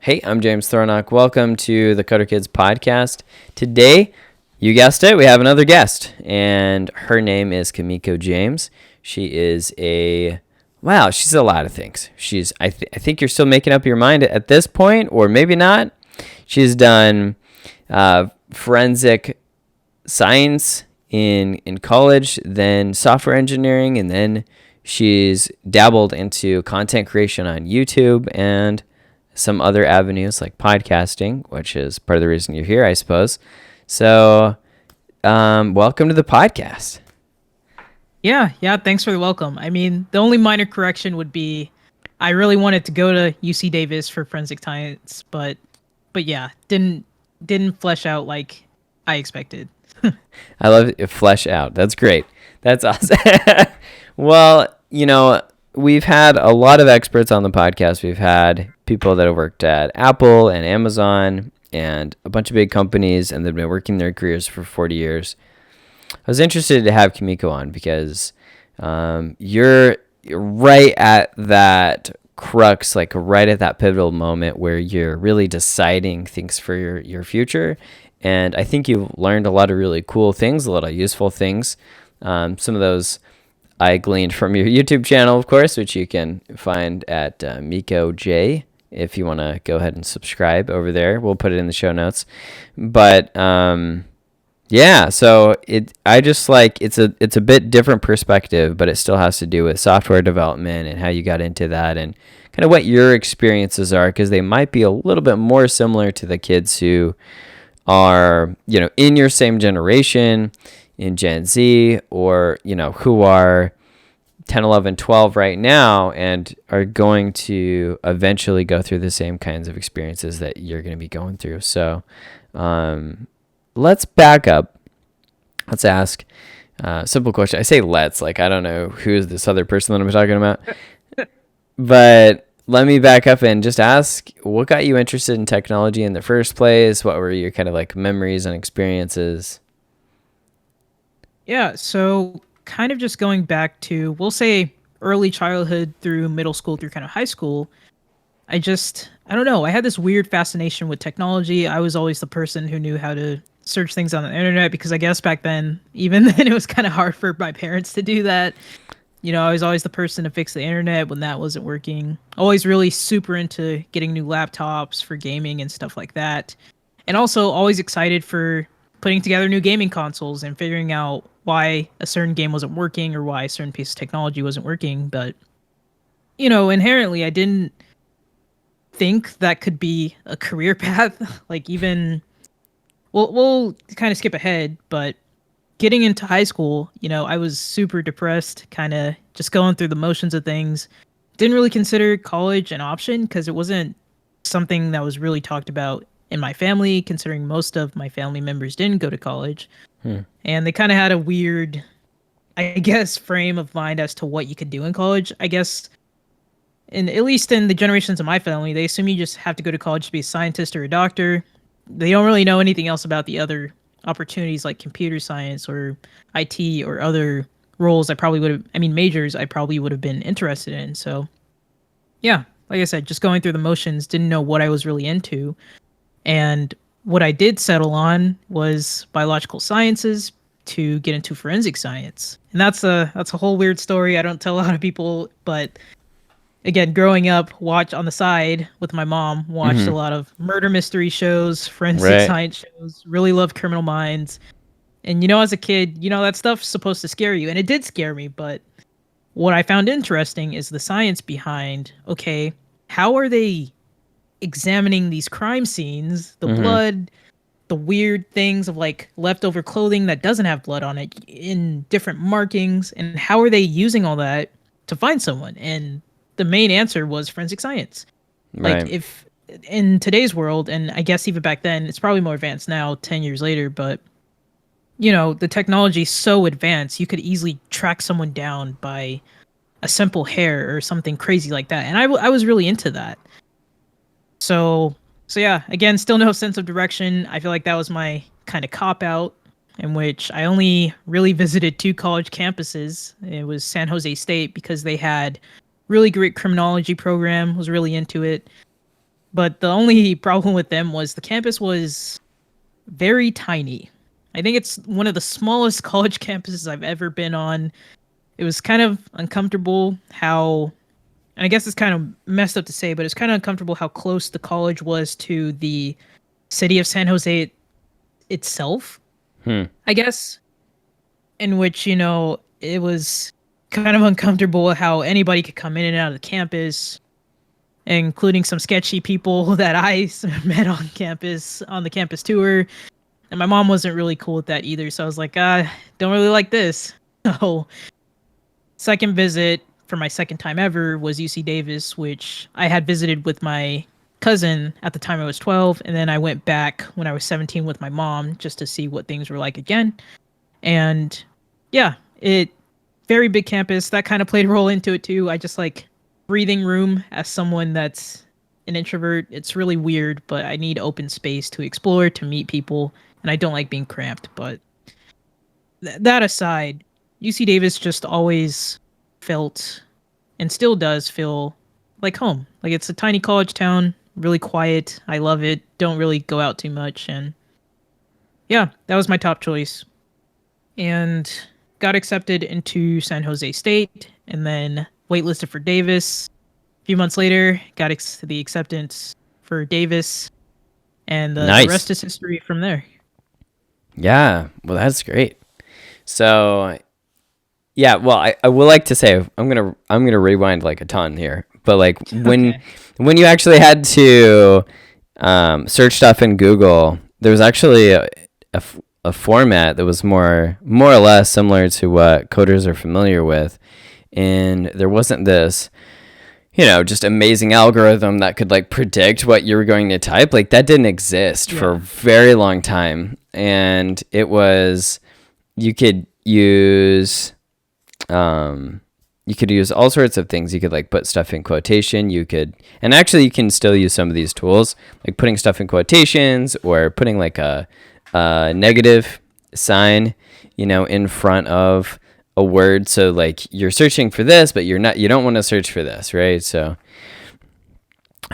Hey, I'm James Thornock. Welcome to the Coder Kids podcast. Today, you guessed it, we have another guest, and her name is Kimmiko James. She is she's a lot of things. I think you're still making up your mind at this point, or maybe not. She's done forensic science in college, then software engineering, and then she's dabbled into content creation on YouTube and some other avenues like podcasting, which is part of the reason you're here, I suppose. So, welcome to the podcast. Yeah. Thanks for the welcome. I mean, the only minor correction would be I really wanted to go to UC Davis for forensic science, but yeah, didn't flesh out like I expected. I love it. Flesh out. That's great. That's awesome. Well, we've had a lot of experts on the podcast. We've had people that have worked at Apple and Amazon and a bunch of big companies, and they've been working their careers for 40 years. I was interested to have Kimmiko on because you're right at that crux, like right at that pivotal moment where you're really deciding things for your future. And I think you've learned a lot of really cool things, a lot of useful things. Some of those I gleaned from your YouTube channel, of course, which you can find at Miko J. If you want to go ahead and subscribe over there, we'll put it in the show notes. But so it's a bit different perspective, but it still has to do with software development and how you got into that and kind of what your experiences are, because they might be a little bit more similar to the kids who are in your same generation, in Gen Z, or who are 10, 11, 12 right now and are going to eventually go through the same kinds of experiences that you're going to be going through. So let's back up. Let's ask a simple question. I say let's, like I don't know who's this other person that I'm talking about. But let me back up and just ask, what got you interested in technology in the first place? What were your kind of like memories and experiences? Yeah, so kind of just going back to, we'll say, early childhood through middle school through kind of high school, I don't know, I had this weird fascination with technology. I was always the person who knew how to search things on the internet because I guess back then, even then, it was kind of hard for my parents to do that. I was always the person to fix the internet when that wasn't working. Always really super into getting new laptops for gaming and stuff like that. And also always excited for putting together new gaming consoles and figuring out why a certain game wasn't working or why a certain piece of technology wasn't working. But, inherently, I didn't think that could be a career path. Like even, we'll kind of skip ahead, but getting into high school, I was super depressed, kind of just going through the motions of things. Didn't really consider college an option because it wasn't something that was really talked about in my family, considering most of my family members didn't go to college. And they kind of had a weird, I guess, frame of mind as to what you could do in college. I guess, at least in the generations of my family, they assume you just have to go to college to be a scientist or a doctor. They don't really know anything else about the other opportunities like computer science or IT or other roles majors I probably would have been interested in. So, yeah, like I said, just going through the motions, didn't know what I was really into. And what I did settle on was biological sciences to get into forensic science. And that's a whole weird story I don't tell a lot of people, but again, growing up, watch on the side with my mom, watched a lot of murder mystery shows, forensic science shows, really loved Criminal Minds. And as a kid, that stuff's supposed to scare you, and it did scare me, but what I found interesting is the science behind, okay, how are they examining these crime scenes, the blood, the weird things of like leftover clothing that doesn't have blood on it in different markings, and how are they using all that to find someone? And the main answer was forensic science. Right. Like if in today's world, and I guess even back then, it's probably more advanced now, 10 years later, but the technology is so advanced, you could easily track someone down by a simple hair or something crazy like that. And I was really into that. So yeah, again, still no sense of direction. I feel like that was my kind of cop out, in which I only really visited 2 college campuses. It was San Jose State because they had really great criminology program, was really into it. But the only problem with them was the campus was very tiny. I think it's one of the smallest college campuses I've ever been on. It was kind of uncomfortable how, and I guess it's kind of messed up to say, but it's kind of uncomfortable how close the college was to the city of San Jose itself, I guess, in which, it was kind of uncomfortable how anybody could come in and out of the campus, including some sketchy people that I met on campus on the campus tour. And my mom wasn't really cool with that either. So I was like, don't really like this. So second visit for my second time ever was UC Davis, which I had visited with my cousin at the time I was 12. And then I went back when I was 17 with my mom just to see what things were like again. And yeah, very big campus. That kind of played a role into it too. I just like breathing room as someone that's an introvert. It's really weird, but I need open space to explore, to meet people, and I don't like being cramped. But that aside, UC Davis just always felt and still does feel like home. Like it's a tiny college town, really quiet. I love it. Don't really go out too much. And yeah, that was my top choice. And got accepted into San Jose State and then waitlisted for Davis. A few months later, got the acceptance for Davis. And Nice. the rest is history from there. Yeah, well, that's great. So, yeah, well, I would like to say I'm gonna rewind like a ton here, but like when you actually had to search stuff in Google, there was actually a format that was more or less similar to what coders are familiar with, and there wasn't this just amazing algorithm that could like predict what you were going to type. Like that didn't exist for a very long time. And it was, you could use all sorts of things. You could like put stuff in quotation. And actually you can still use some of these tools, like putting stuff in quotations or putting like a negative sign, in front of a word. So like you're searching for this, but you don't want to search for this, right? So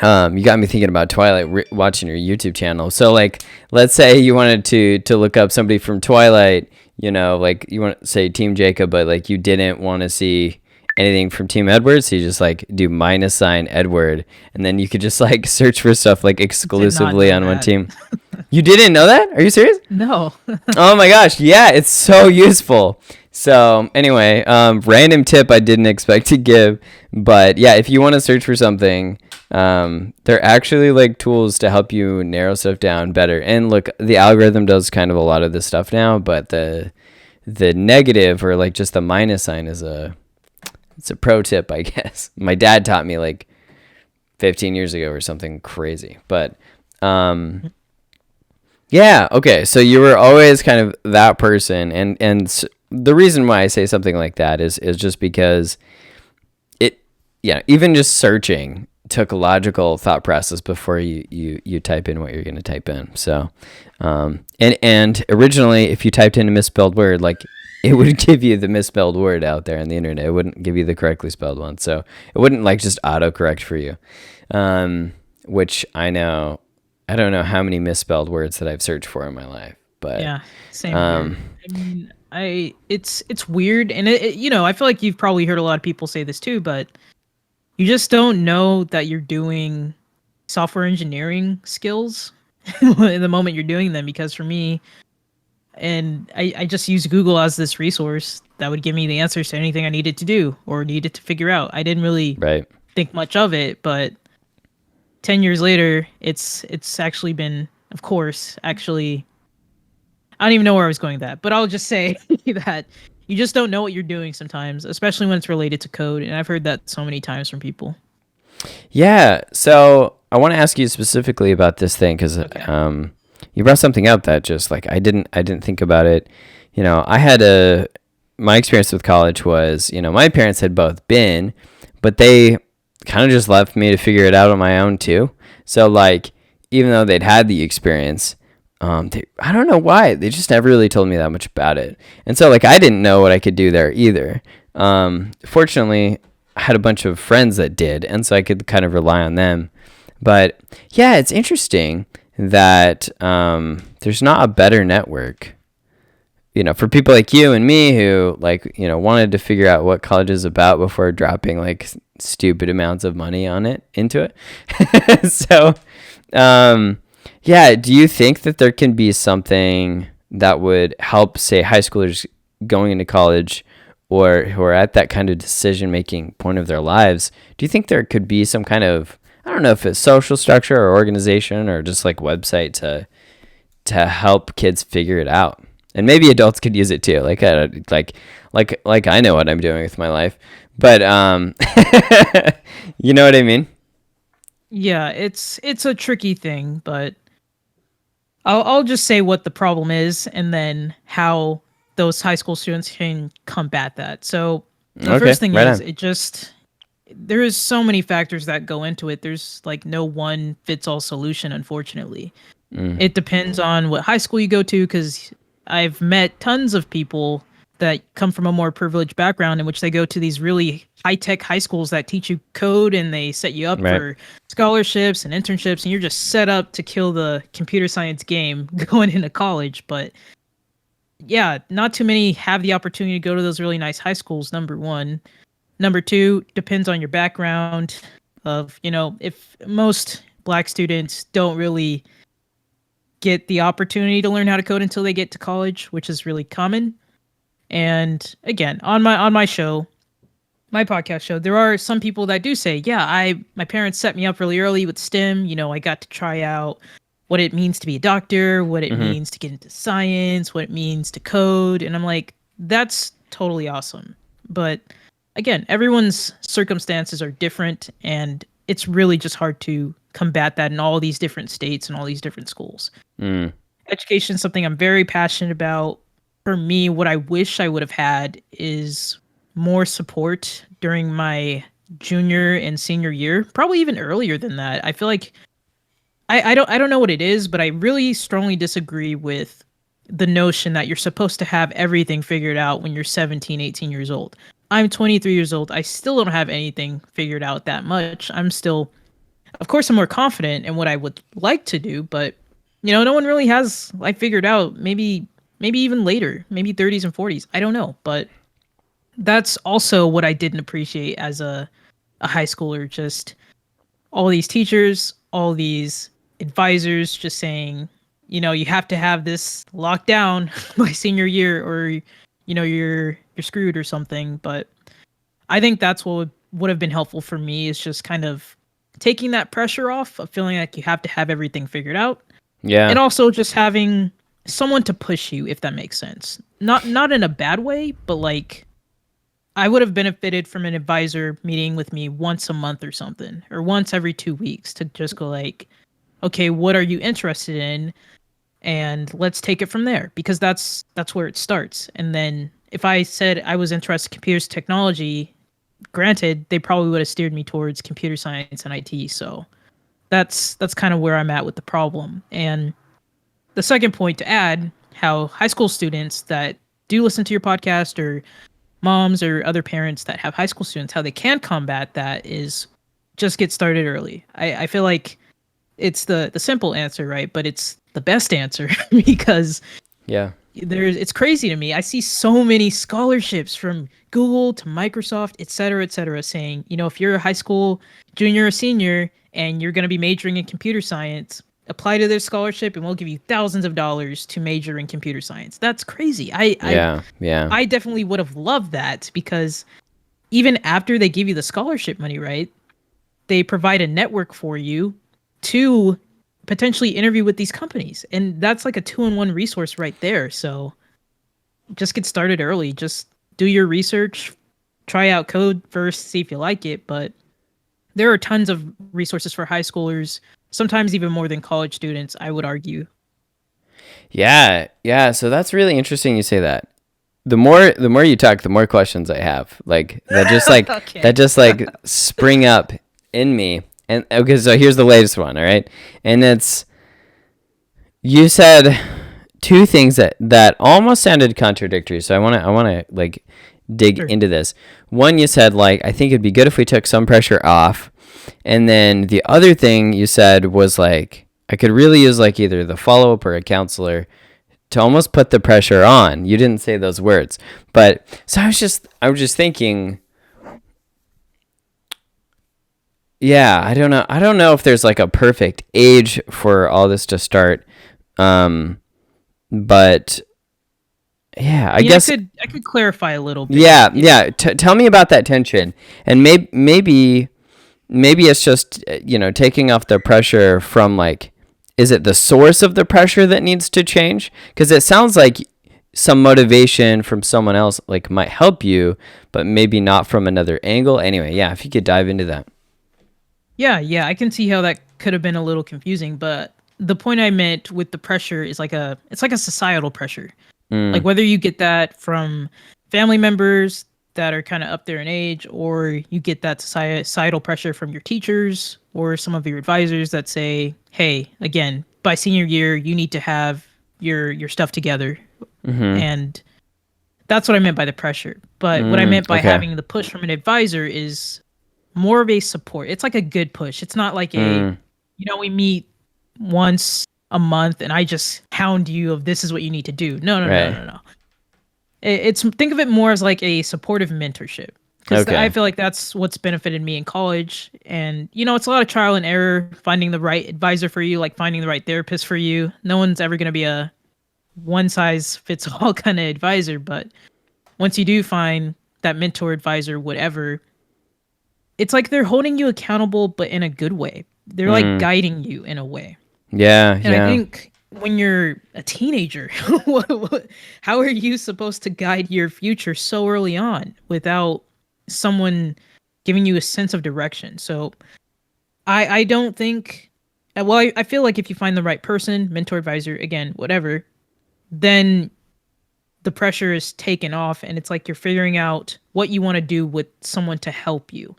you got me thinking about Twilight, watching your YouTube channel. So like, let's say you wanted to look up somebody from Twilight, like you want to say Team Jacob, but like you didn't want to see anything from Team Edward. So you just like do -sign Edward. And then you could just like search for stuff like exclusively on one team. You didn't know that? Are you serious? No. Oh my gosh. Yeah, it's so useful. So anyway, random tip I didn't expect to give, but yeah, if you want to search for something, they're actually like tools to help you narrow stuff down better. And look, the algorithm does kind of a lot of this stuff now, but the negative or like just the -sign it's a pro tip, I guess. My dad taught me like 15 years ago or something crazy, but yeah, okay. So you were always kind of that person, and the reason why I say something like that is just because even just searching took a logical thought process before you type in what you're going to type in. So, and originally, if you typed in a misspelled word, like it would give you the misspelled word out there on the internet. It wouldn't give you the correctly spelled one. So it wouldn't like just autocorrect for you, which I know. I don't know how many misspelled words that I've searched for in my life, but yeah, same here. I mean, it's weird, and I feel like you've probably heard a lot of people say this too, but you just don't know that you're doing software engineering skills in the moment you're doing them. Because for me, and I just use Google as this resource that would give me the answers to anything I needed to do or needed to figure out. I didn't really think much of it, but 10 years later, it's actually been, of course, actually, I don't even know where I was going with that, but I'll just say that you just don't know what you're doing sometimes, especially when it's related to code. And I've heard that so many times from people. Yeah. So I want to ask you specifically about this thing because you brought something up that just like I didn't think about it. I had my experience with college was, my parents had both been, but they kind of just left me to figure it out on my own too. So like, even though they'd had the experience, I don't know why, they just never really told me that much about it. And so like, I didn't know what I could do there either. Fortunately, I had a bunch of friends that did, and so I could kind of rely on them. But yeah, it's interesting that there's not a better network, for people like you and me who wanted to figure out what college is about before dropping like stupid amounts of money into it. So, yeah, do you think that there can be something that would help, say, high schoolers going into college or who are at that kind of decision-making point of their lives? Do you think there could be some kind of, I don't know if it's social structure or organization or just like website to help kids figure it out? And maybe adults could use it too. Like I know what I'm doing with my life, but you know what I mean? Yeah, it's a tricky thing, but I'll just say what the problem is and then how those high school students can combat that. So the Okay, first thing right is on. there is so many factors that go into it. There's like no one fits all solution, unfortunately. It depends on what high school you go to, because I've met tons of people that come from a more privileged background in which they go to these really high-tech high schools that teach you code and they set you up Right. for scholarships and internships, and you're just set up to kill the computer science game going into college. But yeah, not too many have the opportunity to go to those really nice high schools, number one. Number two, depends on your background of, if most black students don't really get the opportunity to learn how to code until they get to college, which is really common. And again, on my show, my podcast show, there are some people that do say, yeah, my parents set me up really early with STEM. I got to try out what it means to be a doctor, what it Mm-hmm. means to get into science, what it means to code. And I'm like, that's totally awesome. But again, everyone's circumstances are different, and it's really just hard to combat that in all these different states and all these different schools. Mm. Education is something I'm very passionate about. For me, what I wish I would have had is more support during my junior and senior year, probably even earlier than that. I feel like I don't know what it is, but I really strongly disagree with the notion that you're supposed to have everything figured out when you're 17, 18 years old. I'm 23 years old. I still don't have anything figured out that much. I'm still, of course, I'm more confident in what I would like to do, but no one really has like figured out. Maybe even later, maybe 30s and 40s. I don't know, but that's also what I didn't appreciate as a high schooler. Just all these teachers, all these advisors just saying, you have to have this locked down by senior year, or you're screwed or something. But I think that's what would have been helpful for me, is just kind of taking that pressure off of feeling like you have to have everything figured out, Yeah. and also just having someone to push you, if that makes sense. Not in a bad way, but like I would have benefited from an advisor meeting with me once a month or something, or once every 2 weeks, to just go like, okay, what are you interested in? And let's take it from there, because that's where it starts. And then if I said I was interested in computers technology, granted, they probably would have steered me towards computer science and IT. So that's kind of where I'm at with the problem. And the second point to add, how high school students that do listen to your podcast, or moms or other parents that have high school students, how they can combat that is just get started early. I feel like it's the simple answer, right? But it's the best answer because Yeah. it's crazy to me. I see so many scholarships from Google to Microsoft, et cetera, saying, if you're a high school junior or senior and you're going to be majoring in computer science, apply to this scholarship and we'll give you thousands of dollars to major in computer science. That's crazy. Yeah. I definitely would have loved that, because even after they give you the scholarship money, right, they provide a network for you to potentially interview with these companies. And that's like a 2-in-1 resource right there. So just get started early. Just do your research, try out code first, see if you like it. But there are tons of resources for high schoolers, sometimes even more than college students, I would argue. Yeah. Yeah. So that's really interesting you say that. The more you talk, the more questions I have. Like Okay. that just like spring up in me. And okay, so here's the latest one, all right? And it's, you said two things that almost sounded contradictory. So I want to like dig Sure. into this. One, you said like, I think it'd be good if we took some pressure off. And then the other thing you said was like, I could really use like either the follow up or a counselor to almost put the pressure on. You didn't say those words, but so I was just thinking, yeah, I don't know if there's like a perfect age for all this to start. But yeah, I guess I could clarify a little bit. yeah. Tell me about that tension, and maybe it's just taking off the pressure from like, is it the source of the pressure that needs to change? Because it sounds like some motivation from someone else like might help you, but maybe not from another angle. Anyway, yeah, if you could dive into that. Yeah, I can see how that could have been a little confusing, but the point I meant with the pressure is it's like a societal pressure. Like whether you get that from family members that are kind of up there in age, or you get that societal pressure from your teachers or some of your advisors that say, "Hey, again, by senior year, you need to have your stuff together." And that's what I meant by the pressure. But what I meant by okay. having the push from an advisor is more of a support. It's like a good push. It's not like we meet once a month and I just hound you of this is what you need to do. No. It's think of it more as like a supportive mentorship, because Okay. I feel like that's what's benefited me in college. And it's a lot of trial and error finding the right advisor for you, like finding the right therapist for you. No one's ever going to be a one size fits all kind of advisor, but once you do find that mentor, advisor, whatever, it's like they're holding you accountable, but in a good way. They're like guiding you in a way. Yeah, And I think when you're a teenager, how are you supposed to guide your future so early on without someone giving you a sense of direction? So I don't think, well, I feel like if you find the right person, mentor, advisor, again, whatever, then the pressure is taken off and it's like you're figuring out what you want to do with someone to help you.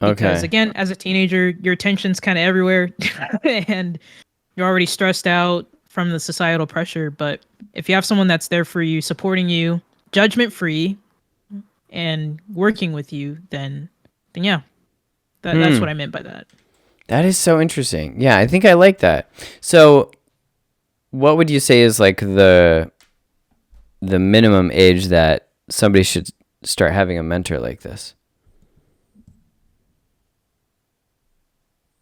Because Okay. again, as a teenager, your attention's kind of everywhere and you're already stressed out from the societal pressure. But if you have someone that's there for you, supporting you, judgment free, and working with you, then yeah, that's what I meant by that. That is so interesting. Yeah, I think I like that. So, what would you say is like the minimum age that somebody should start having a mentor like this?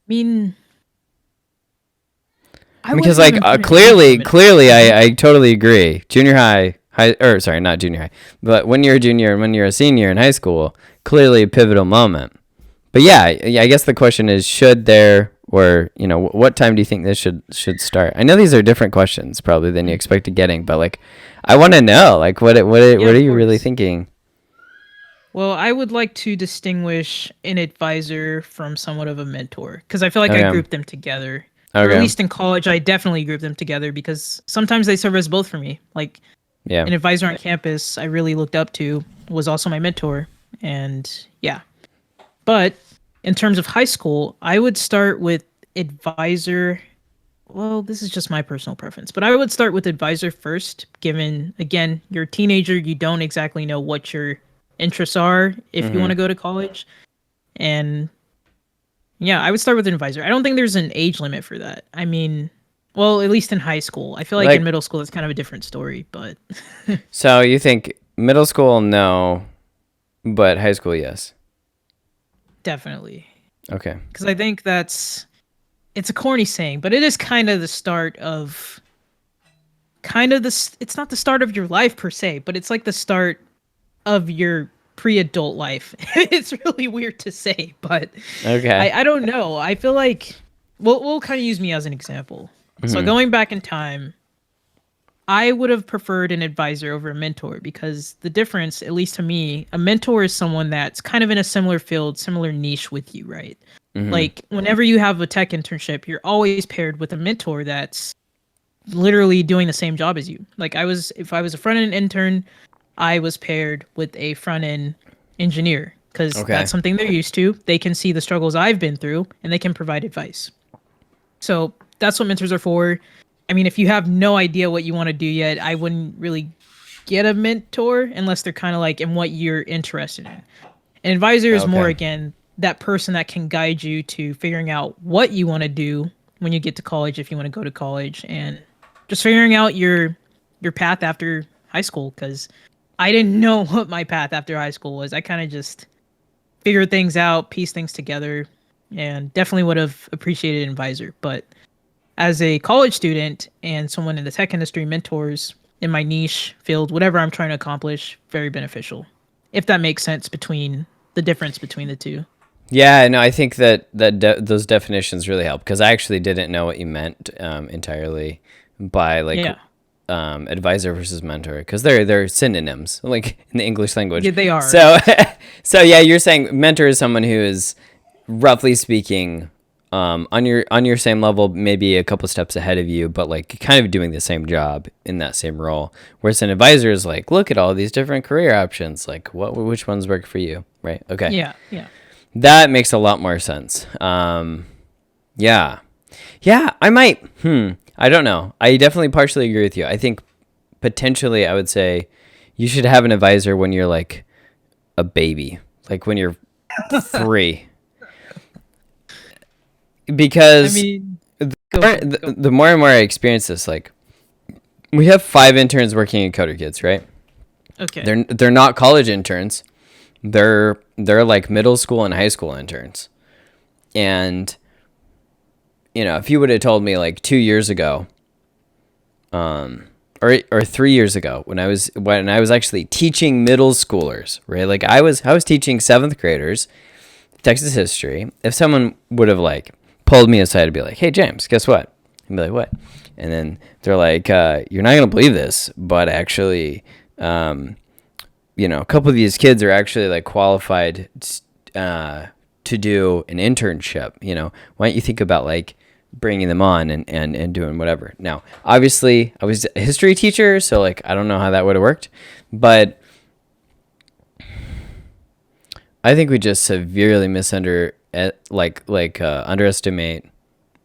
I mean, Because wouldn't like even put an age clearly limit. I totally agree. Junior high, or sorry, not junior high, but when you're a junior and when you're a senior in high school, clearly a pivotal moment. But yeah, I guess the question is, should there, or what time do you think this should start? I know these are different questions probably than you expected getting, but like I want to know, like what are you really thinking? Well, I would like to distinguish an advisor from somewhat of a mentor, because I feel like I Okay. group them together. Or Okay. at least in college, I definitely group them together because sometimes they serve as both for me. Like Yeah. an advisor on campus I really looked up to was also my mentor. And yeah. But in terms of high school, I would start with advisor. Well, this is just my personal preference, but I would start with advisor first, given, again, you're a teenager, you don't exactly know what your interests are if you want to go to college. And yeah, I would start with an advisor. I don't think there's an age limit for that. I mean, well, at least in high school. I feel like in Like, middle school, it's kind of a different story, but so you think middle school, no, but high school, yes. definitely. Okay. Because I think it's a corny saying, but it is kind of the start of it's not the start of your life per se, but it's like the start of your pre-adult life. It's really weird to say, but Okay. I don't know. I feel like we'll kind of use me as an example. So going back in time, I would have preferred an advisor over a mentor, because the difference, at least to me, a mentor is someone that's kind of in a similar field, similar niche with you, right? Like whenever you have a tech internship, you're always paired with a mentor that's literally doing the same job as you. Like if I was a front end intern, I was paired with a front end engineer, because Okay. that's something they're used to. They can see the struggles I've been through and they can provide advice. So that's what mentors are for. I mean, if you have no idea what you want to do yet, I wouldn't really get a mentor unless they're kind of like in what you're interested in. An advisor is more, Okay. again, that person that can guide you to figuring out what you want to do when you get to college, if you want to go to college, and just figuring out your path after high school. Because I didn't know what my path after high school was. I kind of just figured things out, pieced things together, and definitely would have appreciated an advisor. But as a college student and someone in the tech industry, mentors in my niche field, whatever I'm trying to accomplish, very beneficial. If that makes sense between the difference between the two. Yeah, no, I think that those definitions really help because I actually didn't know what you meant entirely by like Yeah. advisor versus mentor because they're synonyms like in the English language. Yeah, they are. So so yeah, you're saying mentor is someone who is roughly speaking on your same level, maybe a couple steps ahead of you, but like kind of doing the same job in that same role. Whereas an advisor is like, look at all these different career options, like which ones work for you, right? Okay. Yeah, yeah. That makes a lot more sense. Yeah. Yeah, I might. I don't know. I definitely partially agree with you. I think potentially I would say you should have an advisor when you're like a baby, like when you're 3. I Because mean, the go more, for it. Go. the more and more I experience this, like we have 5 interns working in Coder Kids, right? Okay. They're not college interns. They're like middle school and high school interns. And if you would have told me like 2 years ago, or 3 years ago when I was actually teaching middle schoolers, right? Like I was teaching 7th graders Texas history. If someone would have like pulled me aside and be like, "Hey James, guess what?" I'd be like, "What?" And then they're like, "You're not gonna believe this, but actually, a couple of these kids are actually like qualified to do an internship. Why don't you think about like bringing them on and doing whatever?" Now, obviously, I was a history teacher, so like I don't know how that would have worked, but I think we just severely underestimate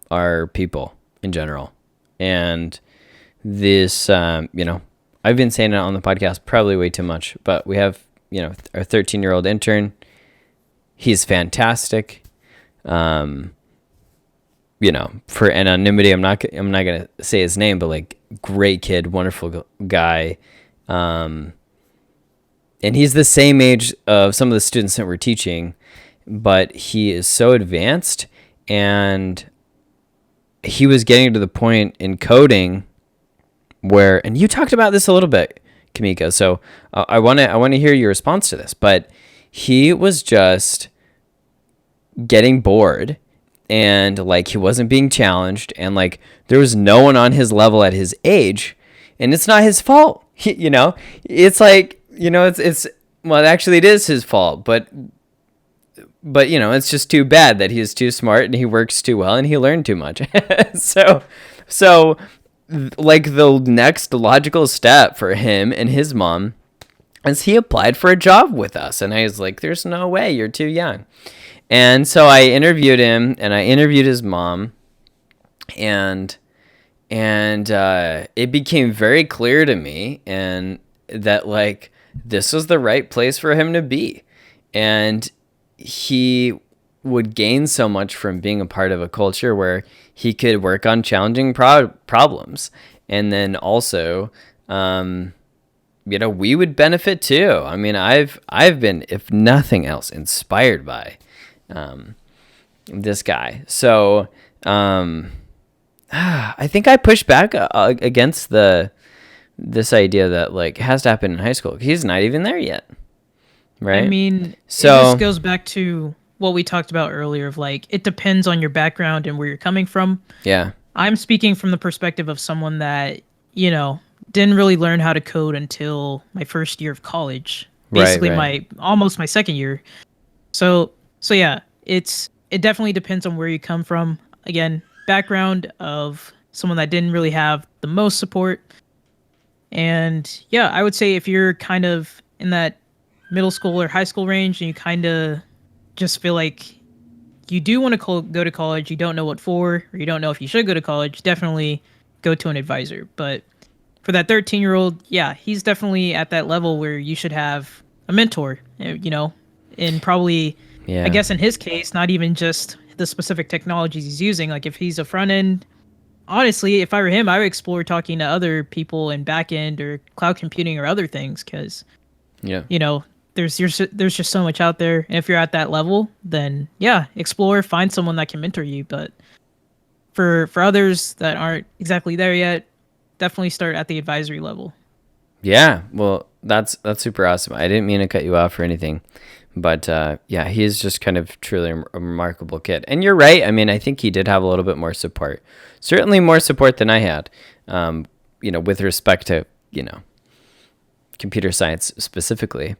our people in general, and this I've been saying it on the podcast probably way too much, but we have our 13-year-old intern. He's fantastic. For anonymity, I'm not gonna say his name, but like great kid, wonderful guy. And he's the same age of some of the students that we're teaching, but he is so advanced, and he was getting to the point in coding where, and you talked about this a little bit, Kimmiko. So I want to hear your response to this, but he was just getting bored, and like he wasn't being challenged, and like there was no one on his level at his age, and it's not his fault. It's like it's well, actually it is his fault, but it's just too bad that he is too smart and he works too well and he learned too much. so like the next logical step for him and his mom is he applied for a job with us, and I was like, there's no way, you're too young. And so I interviewed him and I interviewed his mom, and it became very clear to me and that like this was the right place for him to be, and he would gain so much from being a part of a culture where he could work on challenging problems, and then also we would benefit too. I mean, I've been, if nothing else, inspired by this guy. So I think I pushed back against this idea that like it has to happen in high school. He's not even there yet, right? I mean, so it just goes back to what we talked about earlier of like it depends on your background and where you're coming from. yeah, I'm speaking from the perspective of someone that, didn't really learn how to code until my first year of college. Basically right. almost my second year. So yeah, it definitely depends on where you come from. Again, background of someone that didn't really have the most support. And yeah, I would say if you're kind of in that middle school or high school range and you kind of just feel like you do want to go to college, you don't know what for, or you don't know if you should go to college, definitely go to an advisor. But for that 13-year-old, yeah, he's definitely at that level where you should have a mentor, and probably Yeah. I guess in his case, not even just the specific technologies he's using. Like if he's a front end, honestly, if I were him, I would explore talking to other people in back end or cloud computing or other things because Yeah. you know there's just so much out there. And if you're at that level, then yeah, explore, find someone that can mentor you. But for others that aren't exactly there yet, definitely start at the advisory level. Yeah. Well, that's super awesome. I didn't mean to cut you off or anything, but yeah, he is just kind of truly a remarkable kid. And you're right. I mean, I think he did have a little bit more support. Certainly more support than I had. With respect to computer science specifically.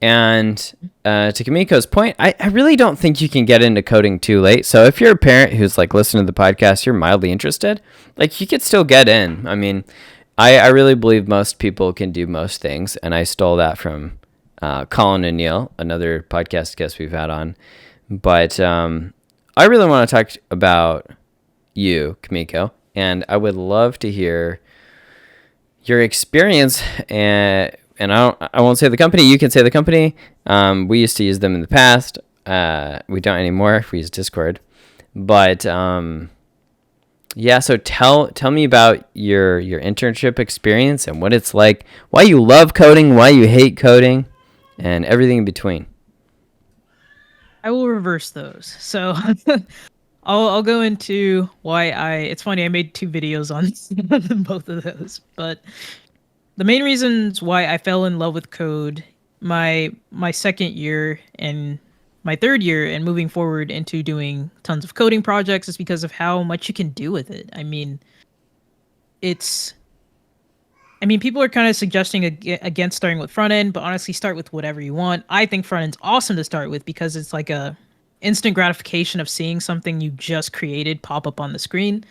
And to Kimmiko's point, I really don't think you can get into coding too late. So if you're a parent who's like listening to the podcast, you're mildly interested, like you could still get in. I mean, I really believe most people can do most things. And I stole that from Colin and Neil, another podcast guest we've had on. But I really want to talk about you, Kimmiko. And I would love to hear your experience and I won't say the company. You can say the company. We used to use them in the past. We don't anymore. We use Discord. But yeah. So tell me about your internship experience and what it's like. Why you love coding. Why you hate coding, and everything in between. I will reverse those. So I'll go into why I. It's funny. I made 2 videos on both of those, but the main reasons why I fell in love with code my second year and my third year and moving forward into doing tons of coding projects is because of how much you can do with it. It's people are kind of suggesting against starting with front end, but honestly start with whatever you want. I think front end's awesome to start with because it's like a instant gratification of seeing something you just created pop up on the screen,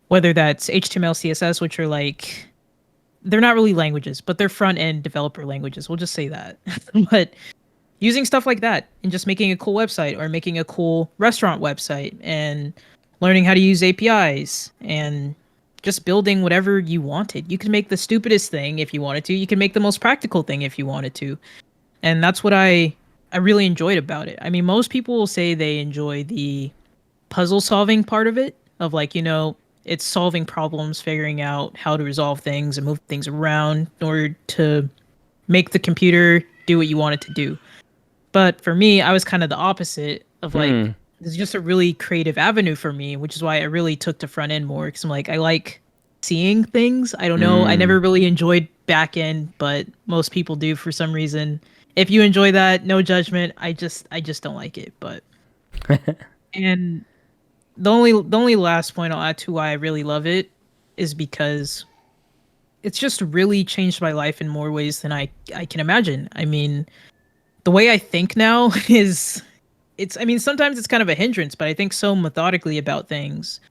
whether that's HTML, CSS, which are like they're not really languages, but they're front end developer languages. We'll just say that. But using stuff like that and just making a cool website or making a cool restaurant website and learning how to use APIs and just building whatever you wanted. You can make the stupidest thing if you wanted to. You can make the most practical thing if you wanted to. And that's what I really enjoyed about it. I mean, most people will say they enjoy the puzzle solving part of it, of like, it's solving problems, figuring out how to resolve things and move things around in order to make the computer do what you want it to do. But for me, I was kind of the opposite of like, it's just a really creative avenue for me, which is why I really took to front end more because I'm like, I like seeing things. I don't know. I never really enjoyed back end, but most people do for some reason. If you enjoy that, no judgment. I just don't like it. But and the only last point I'll add to why I really love it is because it's just really changed my life in more ways than I can imagine. I mean, the way I think now is sometimes it's kind of a hindrance, but I think so methodically about things.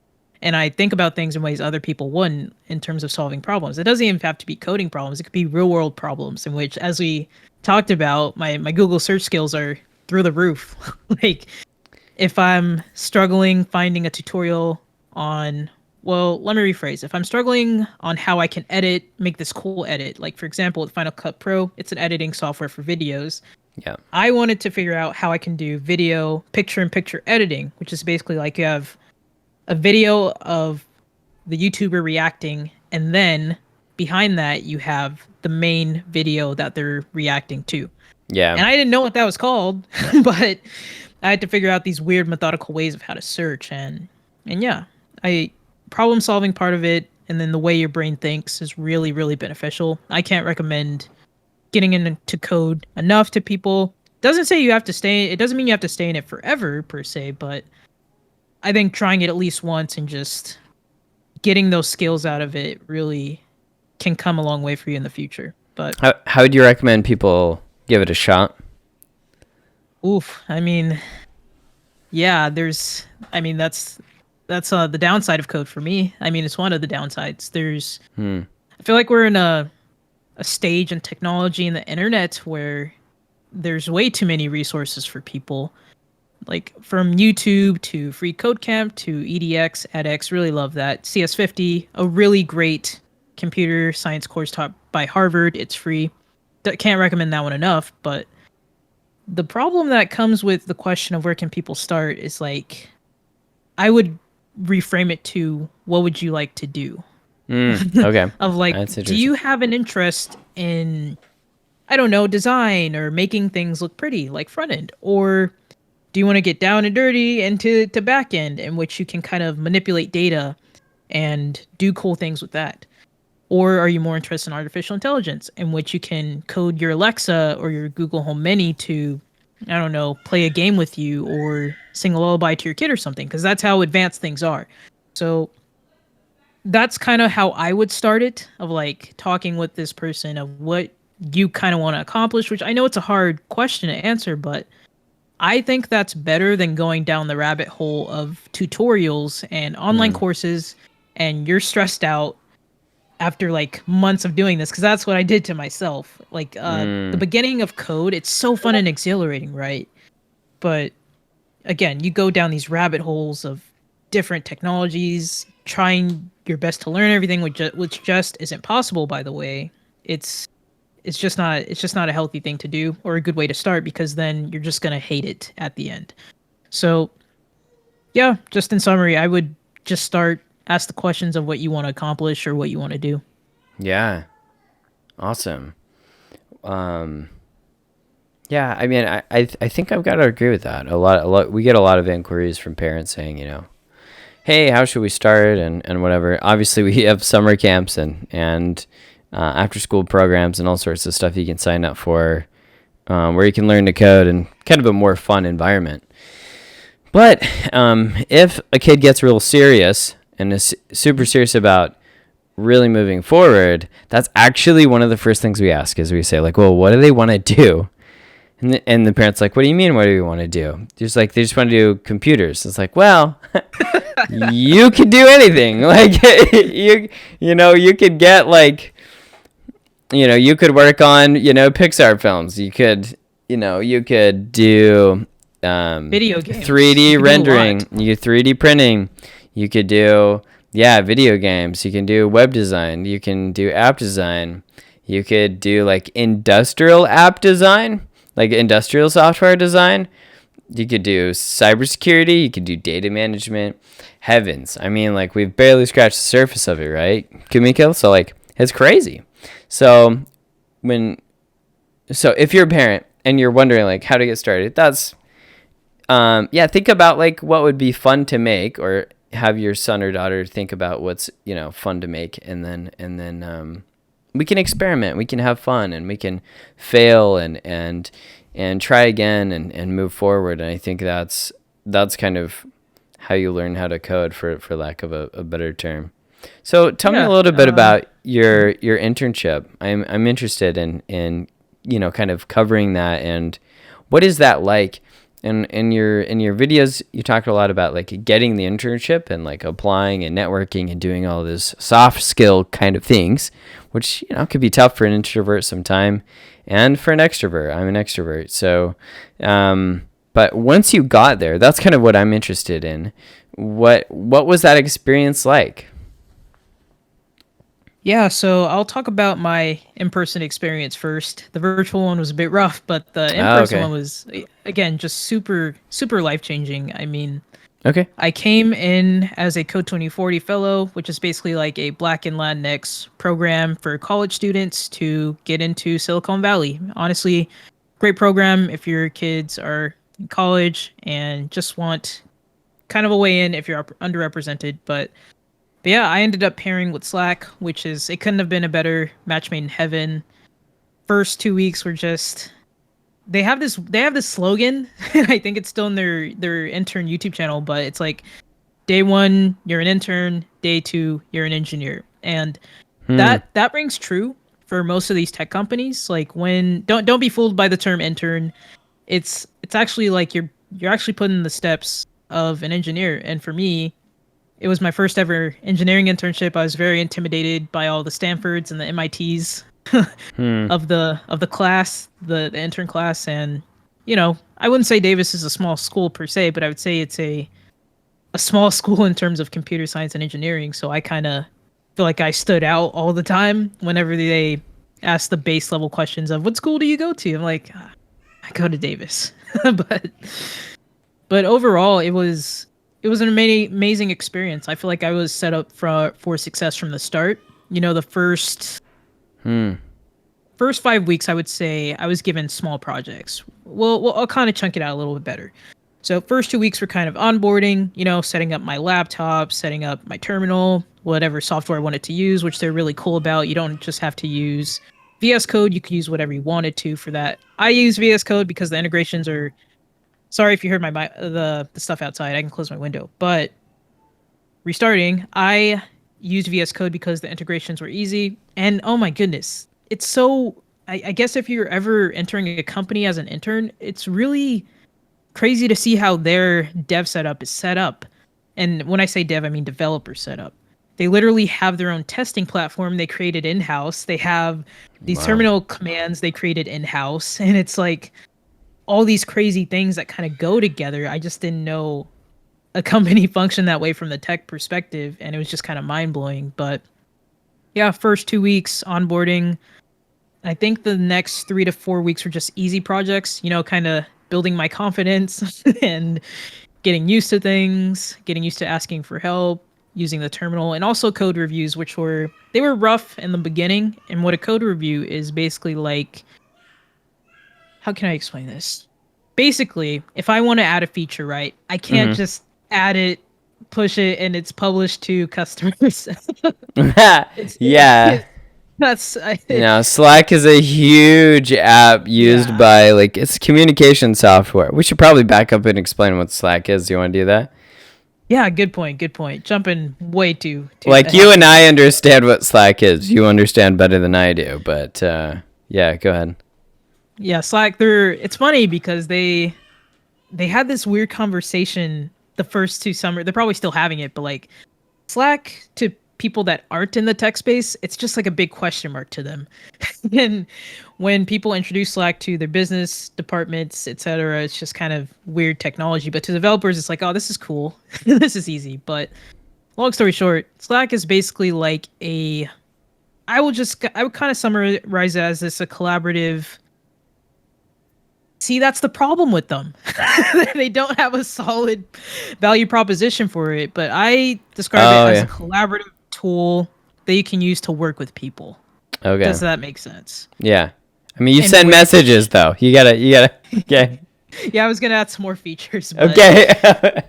And I think about things in ways other people wouldn't in terms of solving problems. It doesn't even have to be coding problems. It could be real world problems in which, as we talked about, my Google search skills are through the roof. Like if I'm struggling finding a tutorial on, well, let me rephrase. If I'm struggling on how I can make this cool edit, like for example, with Final Cut Pro, it's an editing software for videos. Yeah. I wanted to figure out how I can do video picture-in-picture editing, which is basically like you have a video of the YouTuber reacting, and then behind that you have the main video that they're reacting to. Yeah. And I didn't know what that was called, but I had to figure out these weird methodical ways of how to search and yeah, problem solving part of it and then the way your brain thinks is really, really beneficial. I can't recommend getting into code enough to people. Doesn't say you have to stay. It doesn't mean you have to stay in it forever per se, but I think trying it at least once and just getting those skills out of it really can come a long way for you in the future. But how would you recommend people give it a shot? Oof. Yeah, that's the downside of code for me. It's one of the downsides. I feel like we're in a stage in technology and the internet where there's way too many resources for people. Like from YouTube to Free Code Camp to EDX, edX, really love that. CS50, a really great computer science course taught by Harvard. It's free. Can't recommend that one enough, but the problem that comes with the question of where can people start is like I would reframe it to what would you like to do? Okay, Of like, that's do interesting. you have an interest in, I don't know, design or making things look pretty, like front end? Or do you want to get down and dirty into back end in which you can kind of manipulate data and do cool things with that? Or are you more interested in artificial intelligence in which you can code your Alexa or your Google Home Mini to, I don't know, play a game with you or sing a lullaby to your kid or something? Because that's how advanced things are. So that's kind of how I would start it, of like talking with this person of what you kind of want to accomplish, which I know it's a hard question to answer, but I think that's better than going down the rabbit hole of tutorials and online Mm, courses and you're stressed out after like months of doing this, because that's what I did to myself. Like the mm, beginning of code, it's so fun and exhilarating, right? But again, you go down these rabbit holes of different technologies, trying your best to learn everything, which just isn't possible. By the way, it's it's just not a healthy thing to do or a good way to start, because then you're just gonna hate it at the end. So yeah, just in summary, I would just start, ask the questions of what you want to accomplish or what you want to do. yeah, awesome. Um, yeah, I mean, I think I've got to agree with that. A lot. We get a lot of inquiries from parents saying, hey, how should we start and whatever. Obviously, we have summer camps and after school programs and all sorts of stuff you can sign up for, where you can learn to code in kind of a more fun environment. But if a kid gets real serious and is super serious about really moving forward, that's actually one of the first things we ask is we say like, well, what do they want to do? And the parents like, what do you mean? What do you want to do? Just like they just want to do computers. It's like, well, you could do anything. Like you could get like you could work on Pixar films. You could do Video games. You 3D can do a rendering. lot. You 3D printing. You could do video games. You can do web design. You can do app design. You could do like industrial app design, like industrial software design. You could do cybersecurity. You could do data management. Heavens, I mean, like we've barely scratched the surface of it, right, Kimmiko? So like it's crazy. So when so if you're a parent and you're wondering like how to get started, that's think about like what would be fun to make, or have your son or daughter think about what's fun to make, and then we can experiment, we can have fun, and we can fail and try again and move forward. And I think that's kind of how you learn how to code, for lack of a better term. So tell me a Yeah. little bit about your internship. I'm interested in kind of covering that, and what is that like? And in your videos, you talked a lot about like getting the internship and like applying and networking and doing all this soft skill kind of things, which could be tough for an introvert sometime, and for an extrovert. I'm an extrovert, so but once you got there, that's kind of what I'm interested in. What was that experience like? Yeah, so I'll talk about my in-person experience first. The virtual one was a bit rough, but the Oh, in-person okay. one was again just super super life-changing. I mean, Okay. I came in as a Code 2040 fellow, which is basically like a Black and Latinx program for college students to get into Silicon Valley. Honestly, great program if your kids are in college and just want kind of a way in if you're underrepresented. But yeah, I ended up pairing with Slack, which is, it couldn't have been a better match made in heaven. First 2 weeks were just, they have this slogan. I think it's still in their intern YouTube channel, but it's like day one you're an intern, day two you're an engineer, and Hmm. that rings true for most of these tech companies. Like, when don't be fooled by the term intern. It's actually like you're actually putting in the steps of an engineer, and for me, it was my first ever engineering internship. I was very intimidated by all the Stanfords and the MITs Hmm. of the class, the intern class. And I wouldn't say Davis is a small school per se, but I would say it's a small school in terms of computer science and engineering. So I kind of feel like I stood out all the time whenever they asked the base level questions of what school do you go to. I'm like, I go to Davis. but but overall, it was an amazing experience. I feel like I was set up for success from the start. The first 5 weeks, I would say I was given small projects. Well, I'll kind of chunk it out a little bit better. So first 2 weeks were kind of onboarding, setting up my laptop, setting up my terminal, whatever software I wanted to use, which they're really cool about. You don't just have to use VS Code. You could use whatever you wanted to for that. I use VS Code because the integrations are. Sorry if you heard the stuff outside. I can close my window. But restarting, I used VS Code because the integrations were easy. And oh my goodness, it's so. I guess if you're ever entering a company as an intern, it's really crazy to see how their dev setup is set up. And when I say dev, I mean developer setup. They literally have their own testing platform they created in-house. They have these terminal commands they created in-house. And it's like all these crazy things that kind of go together. I just didn't know a company functioned that way from the tech perspective. And it was just kind of mind-blowing. But yeah, first 2 weeks onboarding. I think the next 3 to 4 weeks were just easy projects, kind of building my confidence and getting used to things, getting used to asking for help, using the terminal, and also code reviews, which they were rough in the beginning. And what a code review is basically like, how can I explain this? Basically, if I want to add a feature, right, I can't just add it, push it, and it's published to customers. Yeah. That's Slack is a huge app used by it's communication software. We should probably back up and explain what Slack is. You want to do that? Yeah, good point. Jumping way too like you and I understand what Slack is. You understand better than I do, but yeah, go ahead. Yeah, Slack. It's funny because they had this weird conversation the first 2 summers. They're probably still having it, but Slack to people that aren't in the tech space, it's just like a big question mark to them. And when people introduce Slack to their business departments, etc., it's just kind of weird technology. But to developers, it's like, oh, this is cool. This is easy. But long story short, Slack is basically like I would kind of summarize it as a collaborative. See, that's the problem with them. They don't have a solid value proposition for it. But I describe it as a collaborative tool that you can use to work with people. Okay. Does that make sense? Yeah. I mean, you send messages though. You gotta. Okay. Yeah, I was gonna add some more features. But okay.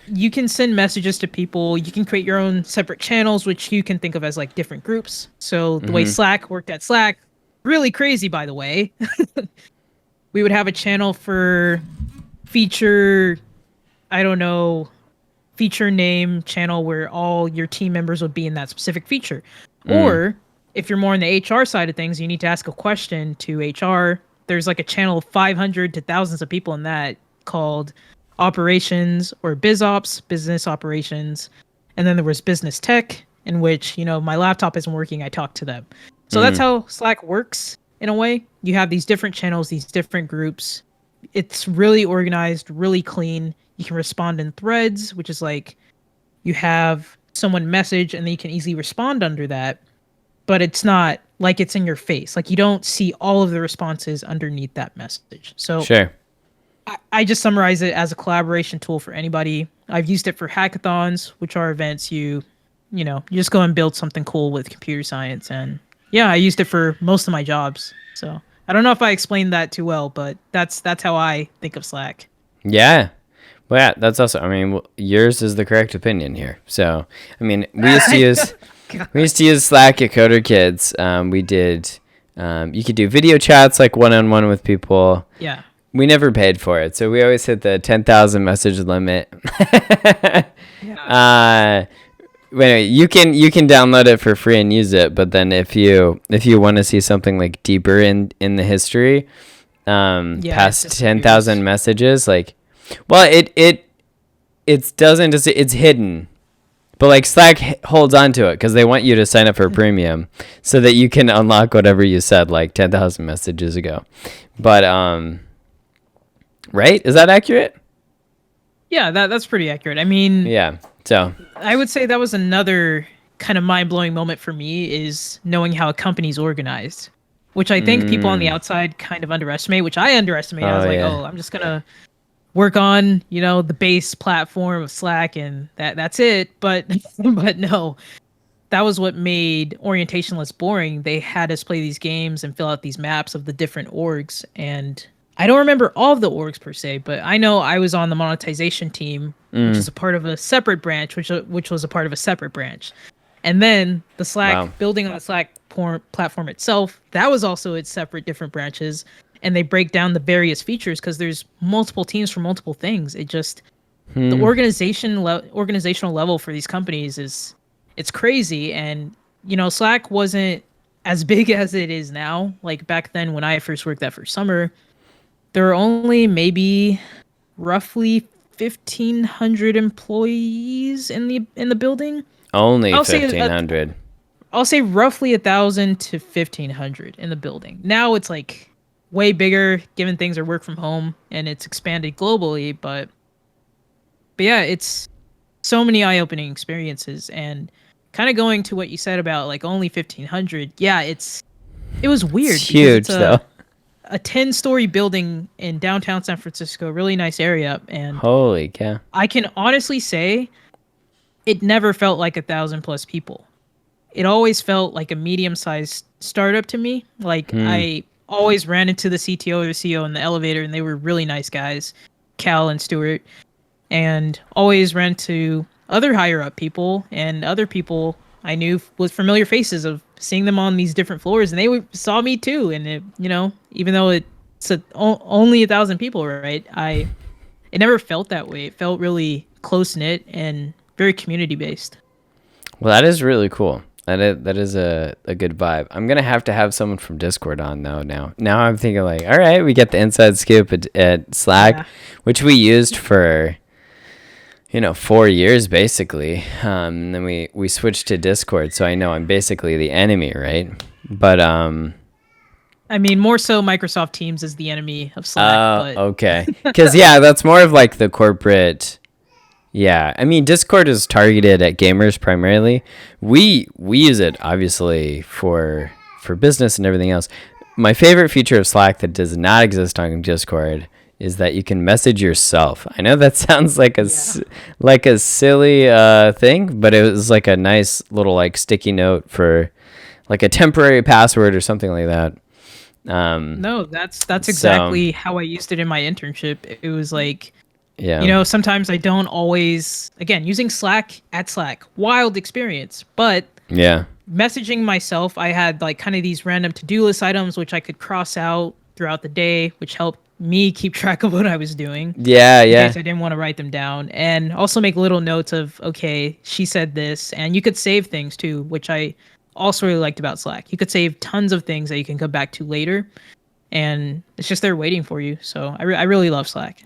You can send messages to people. You can create your own separate channels, which you can think of as different groups. So the way Slack worked at Slack, really crazy, by the way. We would have a channel for feature, feature name channel where all your team members would be in that specific feature. Or if you're more on the HR side of things, you need to ask a question to HR. There's a channel of 500 to thousands of people in that called operations or BizOps, business operations. And then there was business tech, in which, my laptop isn't working, I talk to them. So that's how Slack works in a way. You have these different channels, these different groups. It's really organized, really clean. You can respond in threads, which is you have someone message and then you can easily respond under that. But it's not like it's in your face. You don't see all of the responses underneath that message. So sure. I just summarize it as a collaboration tool for anybody. I've used it for hackathons, which are events you just go and build something cool with computer science. And yeah, I used it for most of my jobs. So I don't know if I explained that too well, but that's how I think of Slack. Yeah. Well, yeah, that's also, I mean, yours is the correct opinion here. So, I mean, we used to use Slack at Coder Kids. We did, you could do video chats one-on-one with people. Yeah. We never paid for it, so we always hit the 10,000 message limit. Yeah. Anyway, you can download it for free and use it, but then if you want to see something deeper in the history, past 10,000 messages, it's hidden, but Slack holds on to it because they want you to sign up for premium so that you can unlock whatever you said 10,000 messages ago. But right? Is that accurate? Yeah, that's pretty accurate. I mean, yeah. So I would say that was another kind of mind-blowing moment for me, is knowing how a company's organized, which I think people on the outside kind of underestimate, which I underestimate. I was Oh like, yeah. oh, I'm just gonna work on, the base platform of Slack and that's it. But but no, that was what made orientation less boring. They had us play these games and fill out these maps of the different orgs. And I don't remember all of the orgs per se, but I know I was on the monetization team, which is a part of a separate branch, which was a part of a separate branch. And then the Slack, Wow. building on the Slack platform itself, that was also its separate different branches. And they break down the various features because there's multiple teams for multiple things. It just, the organizational level for these companies is, it's crazy. And Slack wasn't as big as it is now. Like back then when I first worked that first summer, there were only maybe roughly 1,500 employees in the building. Only I'll say 1,500. I'll say roughly 1,000 to 1,500 in the building. Now it's like way bigger, given things are work from home and it's expanded globally. But yeah, it's so many eye-opening experiences. And kind of going to what you said about like only 1,500. Yeah, it was weird It's because huge it's though. a 10-story building in downtown San Francisco, really nice area. And Holy cow. I can honestly say it never felt like 1,000 plus people. It always felt like a medium-sized startup to me. Like I always ran into the CTO or the CEO in the elevator, and they were really nice guys, Cal and Stuart, and always ran to other higher up people and other people I knew with familiar faces of seeing them on these different floors, and saw me too. And even though it's only 1,000 people, right? It never felt that way. It felt really close knit and very community based. Well, that is really cool. That is a good vibe. I'm gonna have to have someone from Discord on though now. Now I'm thinking like, all right, we get the inside scoop at Slack, Yeah. which we used for 4 years basically. And then we switched to Discord, so I know I'm basically the enemy, right? But I mean, more so Microsoft Teams is the enemy of Slack, but okay, because that's more of like the corporate. Yeah, I mean, Discord is targeted at gamers primarily. We use it obviously for business and everything else. My favorite feature of Slack that does not exist on Discord is that you can message yourself. I know that sounds like like a silly thing, but it was like a nice little like sticky note for like a temporary password or something like that. No, that's exactly how I used it in my internship. It was like, Yeah. sometimes I don't always, again, using Slack at Slack, wild experience, but Yeah. messaging myself, I had like kind of these random to-do list items which I could cross out throughout the day, which helped me keep track of what I was doing. Yeah. In Yeah. case I didn't want to write them down, and also make little notes of, okay, she said this, and you could save things too, which I also really liked about Slack. You could save tons of things that you can come back to later, and it's just there waiting for you. So I really love Slack.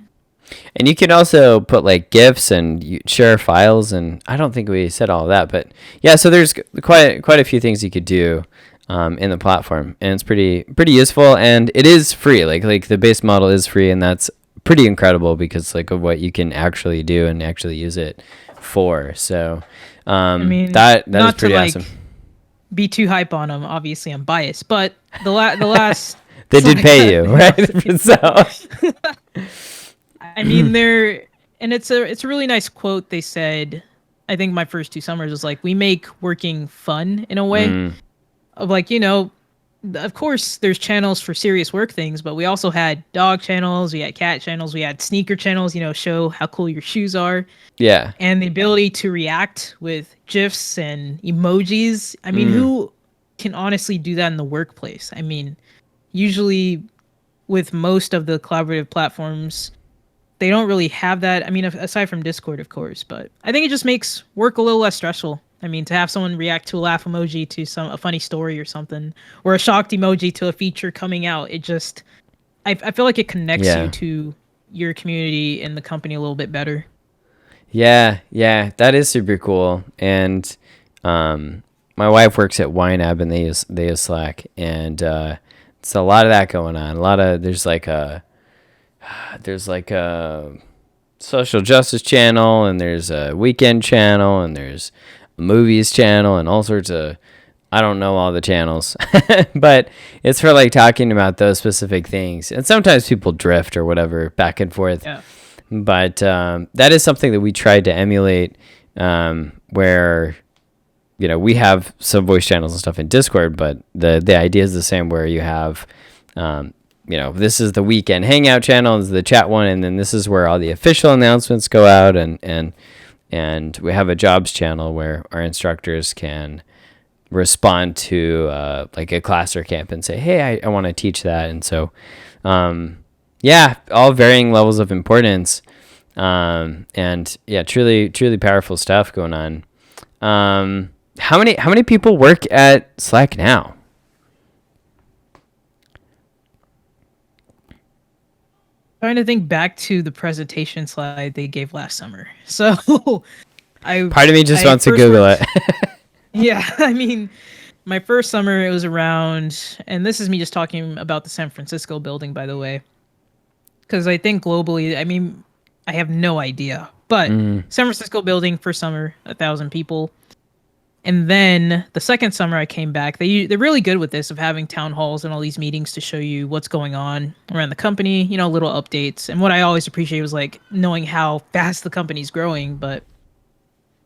And you can also put like GIFs and share files, and I don't think we said all of that, but yeah. So there's quite a few things you could do in the platform, and it's pretty useful, and it is free. Like the base model is free, and that's pretty incredible because like of what you can actually do and actually use it for. So I mean, that is not pretty to awesome. be too hype on them. Obviously, I'm biased, but the last They did Slack pay that- you, right? So I mean, it's a really nice quote. They said, I think my first 2 summers was like, we make working fun in a way of like, of course there's channels for serious work things, but we also had dog channels, we had cat channels, we had sneaker channels, show how cool your shoes are. yeah. And the ability to react with GIFs and emojis. I mean, who can honestly do that in the workplace? I mean, usually with most of the collaborative platforms, they don't really have that. I mean, aside from Discord, of course, but I think it just makes work a little less stressful. I mean, to have someone react to a laugh emoji to a funny story or something, or a shocked emoji to a feature coming out, I feel like it connects Yeah. you to your community and the company a little bit better. Yeah, that is super cool. And my wife works at YNAB, and they use Slack, and it's a lot of that going on. There's like a social justice channel, and there's a weekend channel, and there's a movies channel, and all sorts of I don't know all the channels, but it's for like talking about those specific things. And sometimes people drift or whatever back and forth. Yeah. But that is something that we tried to emulate, where we have some voice channels and stuff in Discord, but the idea is the same, where you have this is the weekend hangout channel, this is the chat one, and then this is where all the official announcements go out, and we have a jobs channel where our instructors can respond to like a class or camp and say, hey, I want to teach that. And so all varying levels of importance, and truly powerful stuff going on. How many people work at Slack now? Trying to think back to the presentation slide they gave last summer. So Part of me just wants to Google it. Yeah, I mean, my first summer it was around, and this is me just talking about the San Francisco building, by the way, because I think globally, I mean, I have no idea, but San Francisco building first summer, 1,000 people. And then the second summer I came back, they're really good with this, of having town halls and all these meetings to show you what's going on around the company, little updates. And what I always appreciate was like knowing how fast the company's growing. But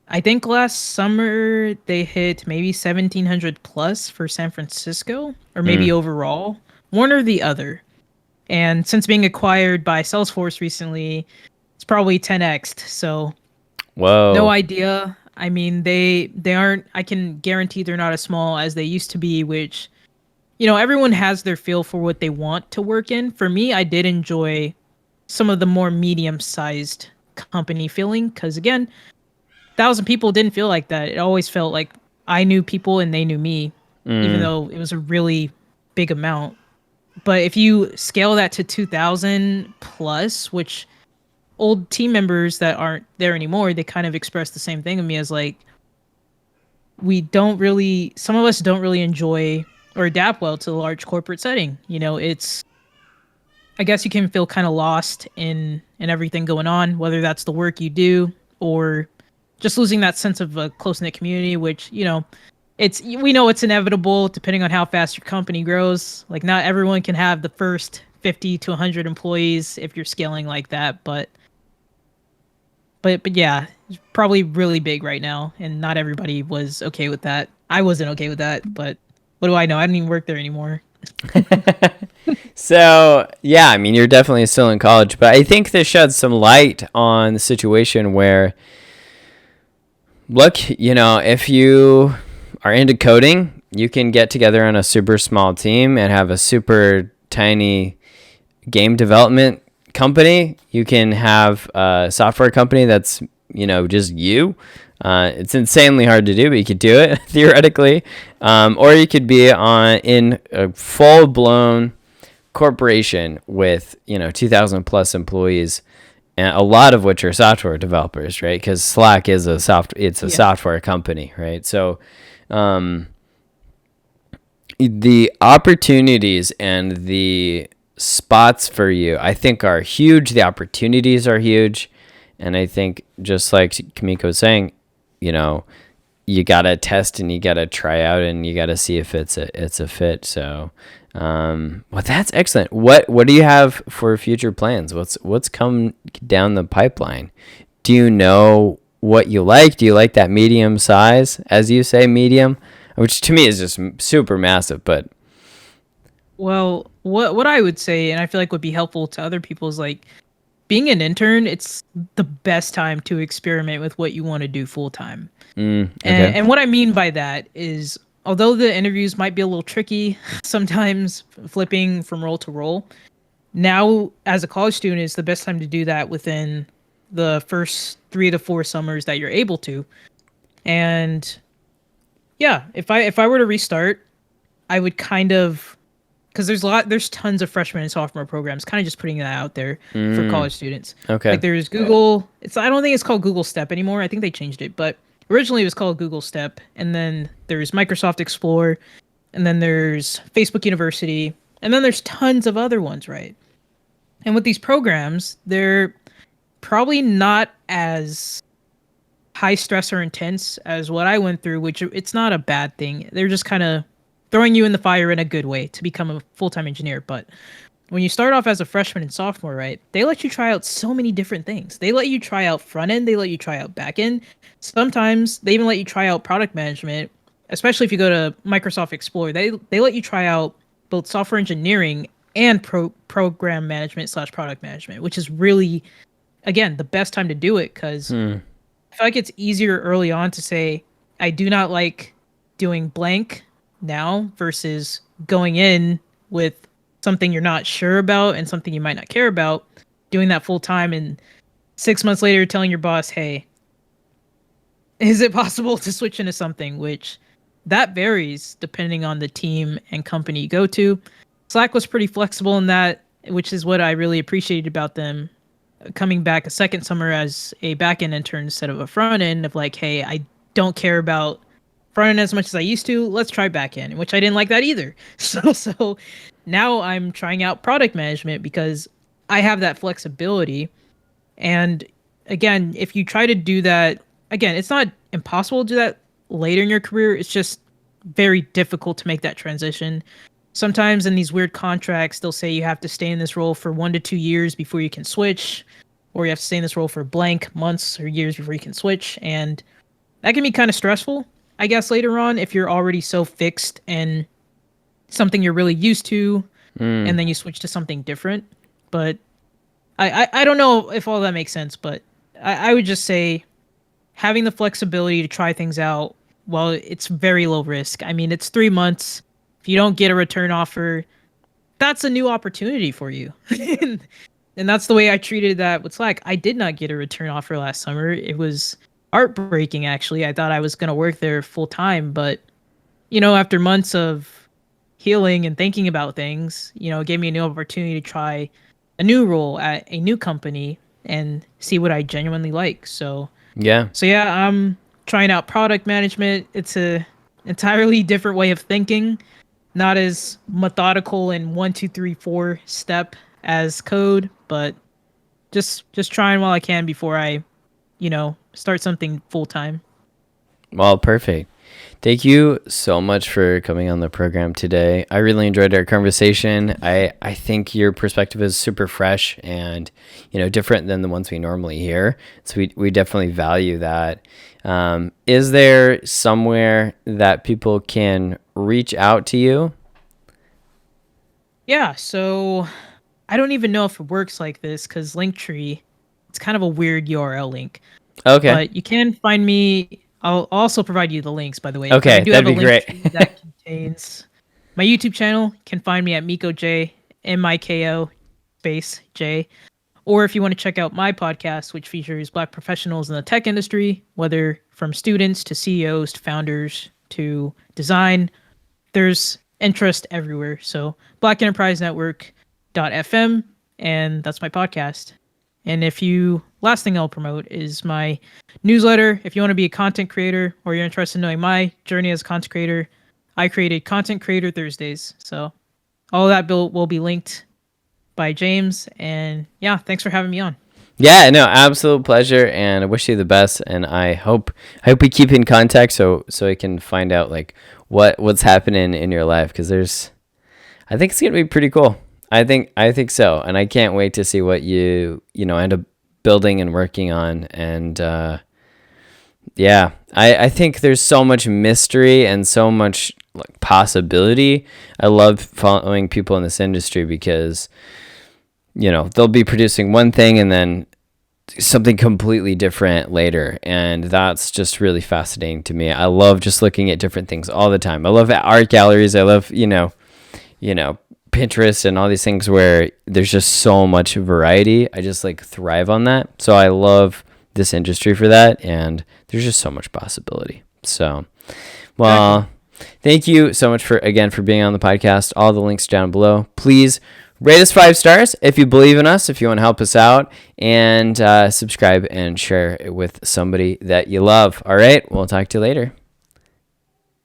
I think last summer they hit maybe 1,700 plus for San Francisco, or maybe overall, one or the other. And since being acquired by Salesforce recently, it's probably 10x'd. So Whoa. No idea. I mean, they aren't, I can guarantee they're not as small as they used to be, which, everyone has their feel for what they want to work in. For me, I did enjoy some of the more medium-sized company feeling, because again, 1,000 people didn't feel like that. It always felt like I knew people and they knew me, even though it was a really big amount. But if you scale that to 2,000 plus, which old team members that aren't there anymore, they kind of express the same thing to me as like, some of us don't really enjoy or adapt well to the large corporate setting. I guess you can feel kind of lost in everything going on, whether that's the work you do or just losing that sense of a close-knit community, which, we know it's inevitable depending on how fast your company grows. Like, not everyone can have the first 50 to 100 employees if you're scaling like that, but yeah, it's probably really big right now, and not everybody was okay with that. I wasn't okay with that, but what do I know? I don't even work there anymore. So, yeah, I mean, you're definitely still in college, but I think this sheds some light on the situation where, look, if you are into coding, you can get together on a super small team and have a super tiny game development company. You can have a software company that's just you. It's insanely hard to do, but you could do it theoretically. Or you could be in a full-blown corporation with 2,000 plus employees, and a lot of which are software developers, right? Because Slack is a software company, right? So the opportunities and the spots for you, I think, are huge. The opportunities are huge. And I think, just like Kimmiko was saying, you got to test and you got to try out and you got to see if it's a fit. So, well, that's excellent. What do you have for future plans? What's come down the pipeline? Do you know what you like? Do you like that medium size, as you say, medium, which to me is just super massive, but. Well, what I would say, and I feel like would be helpful to other people, is like, being an intern, it's the best time to experiment with what you want to do full time. Okay. And what I mean by that is, although the interviews might be a little tricky sometimes, flipping from role to role, now as a college student is the best time to do that within the first 3 to 4 summers that you're able to. And yeah, if I were to restart, I would kind of, because there's tons of freshman and sophomore programs, kind of just putting that out there for college students. Okay. Like, there's Google. I don't think it's called Google Step anymore. I think they changed it, but originally it was called Google Step. And then there's Microsoft Explore, and then there's Facebook University, and then there's tons of other ones, right? And with these programs, they're probably not as high stress or intense as what I went through, which it's not a bad thing. They're just kind of throwing you in the fire in a good way to become a full-time engineer. But when you start off as a freshman and sophomore, right, they let you try out so many different things. They let you try out front end, they let you try out back end. Sometimes they even let you try out product management, especially if you go to Microsoft Explorer. They let you try out both software engineering and program management / product management, which is really, again, the best time to do it, because I feel like it's easier early on to say, I do not like doing blank now versus going in with something you're not sure about and something you might not care about, doing that full time, and 6 months later telling your boss, hey, is it possible to switch into something? Which that varies depending on the team and company you go to. Slack was pretty flexible in that, which is what I really appreciated about them coming back a second summer as a back-end intern instead of a front-end, of like, hey, I don't care about front-end as much as I used to. Let's try back-end, which I didn't like that either. So now I'm trying out product management because I have that flexibility. And again, if you try to do that, again, it's not impossible to do that later in your career. It's just very difficult to make that transition. Sometimes in these weird contracts, they'll say you have to stay in this role for 1 to 2 years before you can switch, or you have to stay in this role for blank months or years before you can switch. And that can be kind of stressful, I guess, later on, if you're already so fixed in something you're really used to, and then you switch to something different. But I don't know if all that makes sense, but I would just say having the flexibility to try things out while it's very low risk. I mean, it's 3 months. If you don't get a return offer, that's a new opportunity for you. And that's the way I treated that with Slack. I did not get a return offer last summer. It was heartbreaking, actually. I thought I was going to work there full time, but after months of healing and thinking about things, it gave me a new opportunity to try a new role at a new company and see what I genuinely like. So yeah, I'm trying out product management. It's a entirely different way of thinking, not as methodical and 1, 2, 3, 4 step as code, but just trying while I can before I, start something full time. Well, perfect. Thank you so much for coming on the program today. I really enjoyed our conversation. I think your perspective is super fresh and, different than the ones we normally hear. So we definitely value that. Is there somewhere that people can reach out to you? Yeah, so I don't even know if it works like this because linktree, it's kind of a weird URL link. Okay. But you can find me. I'll also provide you the links, by the way. Okay, that'd be great. That contains my YouTube channel. You can find me at Miko J, Miko space J. Or if you want to check out my podcast, which features Black professionals in the tech industry, whether from students to CEOs to founders to design, there's interest everywhere. So blackenterprisenetwork.fm, and that's my podcast. And last thing I'll promote is my newsletter. If you want to be a content creator or you're interested in knowing my journey as a content creator, I created Content Creator Thursdays. So all of that will be linked by James. And yeah, thanks for having me on. Yeah, no, absolute pleasure. And I wish you the best. And I hope we keep in contact so I can find out like what's happening in your life. Cause I think it's going to be pretty cool. I think so, and I can't wait to see what you end up building and working on. And yeah, I think there's so much mystery and so much like possibility. I love following people in this industry because they'll be producing one thing and then something completely different later, and that's just really fascinating to me. I love just looking at different things all the time. I love art galleries. I love Pinterest and all these things where there's just so much variety. I just like thrive on that. So I love this industry for that, and there's just so much possibility. So, well, thank you so much for being on the podcast. All the links down below. Please rate us 5 stars if you believe in us, if you want to help us out, and subscribe and share it with somebody that you love. All right, we'll talk to you later.